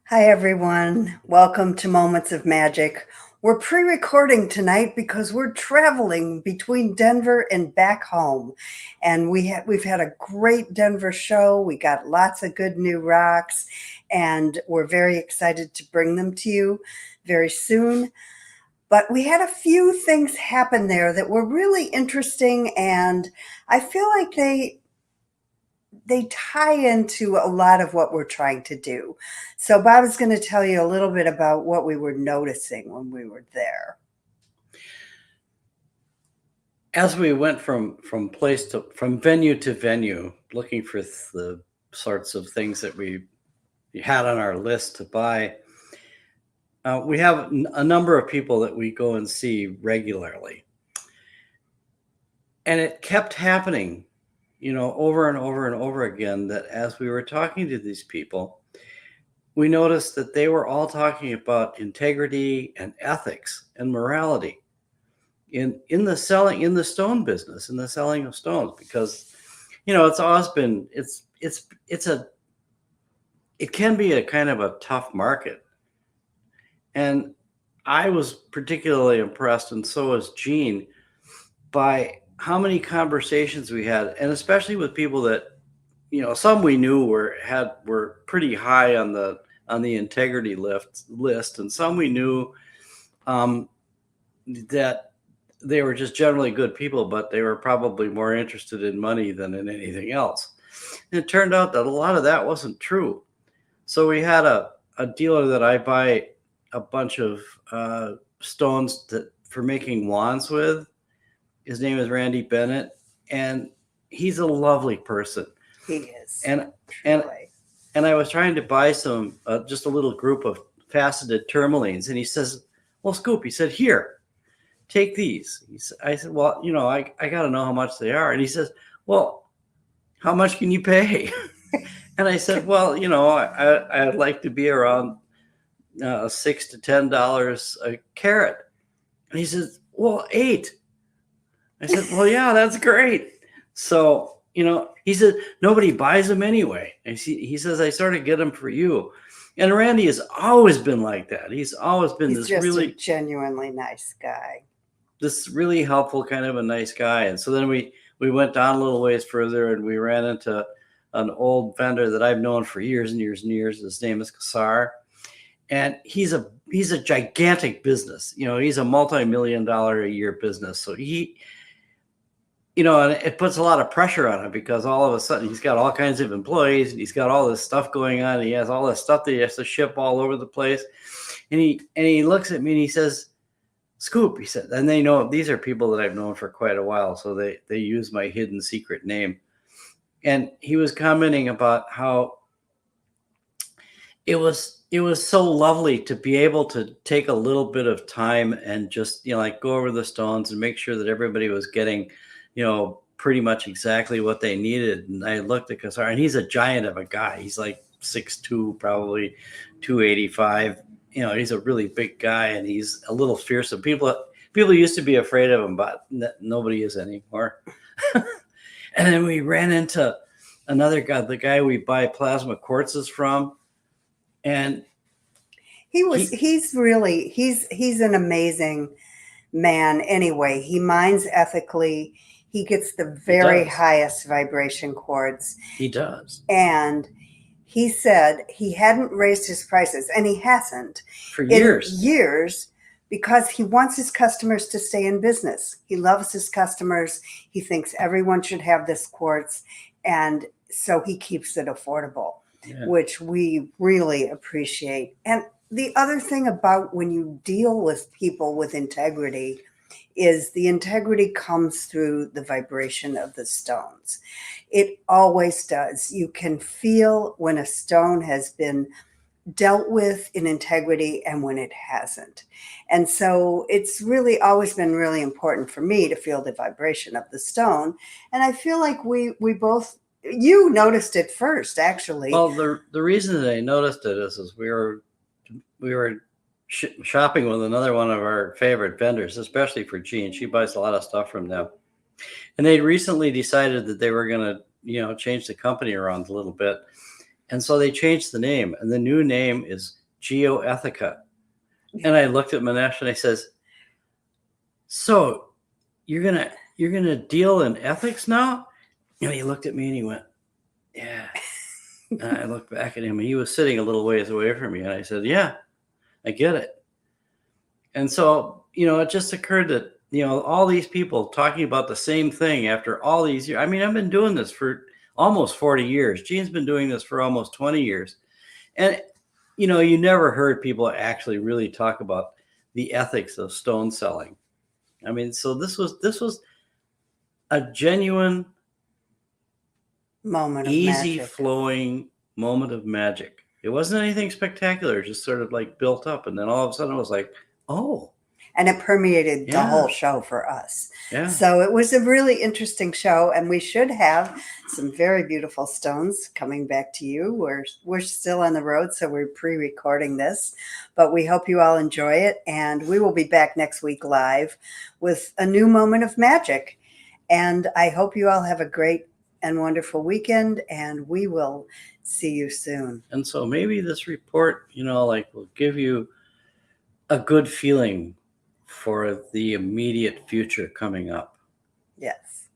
Hi, everyone. Welcome to Moments of Magic. We're pre recording tonight because we're traveling between Denver and back home. And we've had a great Denver show. We got lots of good new rocks, and we're very excited to bring them to you very soon. But we had a few things happen there that were really interesting, and I feel like they tie into a lot of what we're trying to do. So Bob is going to tell you a little bit about what we were noticing when we were there. As we went from venue to venue, looking for the sorts of things that we had on our list to buy, we have a number of people that we go and see regularly, and it kept happening, over and over and over again. That as we were talking to these people, we noticed that they were all talking about integrity and ethics and morality in the stone business, in the selling of stones, because it's always been it can be a kind of a tough market. And I was particularly impressed, and so was Gene, by how many conversations we had, and especially with people that some we knew were pretty high on the integrity list, and some we knew that they were just generally good people, but they were probably more interested in money than in anything else. And it turned out that a lot of that wasn't true. So we had a dealer that I buy a bunch of stones for making wands with. His name is Randy Bennett, and he's a lovely person. He is. And truly. and I was trying to buy some, just a little group of faceted tourmalines, and he says, "Well, Scoop," he said, "here, take these." I said, "Well, I got to know how much they are." And he says, "Well, how much can you pay?" And I said, "Well, I'd like to be around $6 to $10 a carat." And he says, "Well, 8." I said, "Well, yeah, that's great." So, he said, "Nobody buys them anyway." And he says, "I sort of get them for you." And Randy has always been like that. He's always been He's just a genuinely nice guy. This really helpful, kind of a nice guy. And so then we went down a little ways further, and we ran into an old vendor that I've known for years and years and years. His name is Kassar, and he's a gigantic business. He's a multi-million-dollar a year business. So and it puts a lot of pressure on him, because all of a sudden he's got all kinds of employees, and he's got all this stuff going on. And he has all this stuff that he has to ship all over the place. And he looks at me and he says, "Scoop," he said, and they know these are people that I've known for quite a while, so they use my hidden secret name. And he was commenting about how it was so lovely to be able to take a little bit of time and just like go over the stones and make sure that everybody was getting pretty much exactly what they needed. And I looked at Kassar, and he's a giant of a guy. He's like 6'2", probably 285. He's a really big guy, and he's a little fearsome. People used to be afraid of him, but nobody is anymore. And then we ran into another guy, the guy we buy plasma quartzes from, and he's an amazing man. Anyway, he mines ethically. He gets the very highest vibration quartz. He does. And he said he hadn't raised his prices, and he hasn't for years, because he wants his customers to stay in business. He loves his customers. He thinks everyone should have this quartz, and so he keeps it affordable, which we really appreciate. And the other thing about when you deal with people with integrity is the integrity comes through the vibration of the stones. It always does. You can feel when a stone has been dealt with in integrity and when it hasn't. And so it's really always been really important for me to feel the vibration of the stone. And I feel like we both, you noticed it first, actually. Well, the reason that I noticed it is we were shopping with another one of our favorite vendors, especially for Jean. She buys a lot of stuff from them. And they recently decided that they were going to, change the company around a little bit. And so they changed the name, and the new name is Geoethica. And I looked at Manesh and I says, so you're gonna deal in ethics now? And he looked at me and he went, yeah. And I looked back at him and he was sitting a little ways away from me. And I said, yeah, I get it. And so, it just occurred that, all these people talking about the same thing after all these years. I mean, I've been doing this for almost 40 years. Gene's been doing this for almost 20 years. And, you never heard people actually really talk about the ethics of stone selling. I mean, so this was a genuine, moment of easy magic. flowing moment of magic. It wasn't anything spectacular, just sort of like built up. And then all of a sudden it was like, oh. And it permeated the Yeah. whole show for us. Yeah. So it was a really interesting show, and we should have some very beautiful stones coming back to you. We're still on the road, so we're pre-recording this, but we hope you all enjoy it, and we will be back next week live with a new moment of magic. And I hope you all have a great and wonderful weekend, and we will see you soon. And so maybe this report, will give you a good feeling for the immediate future coming up. Yes.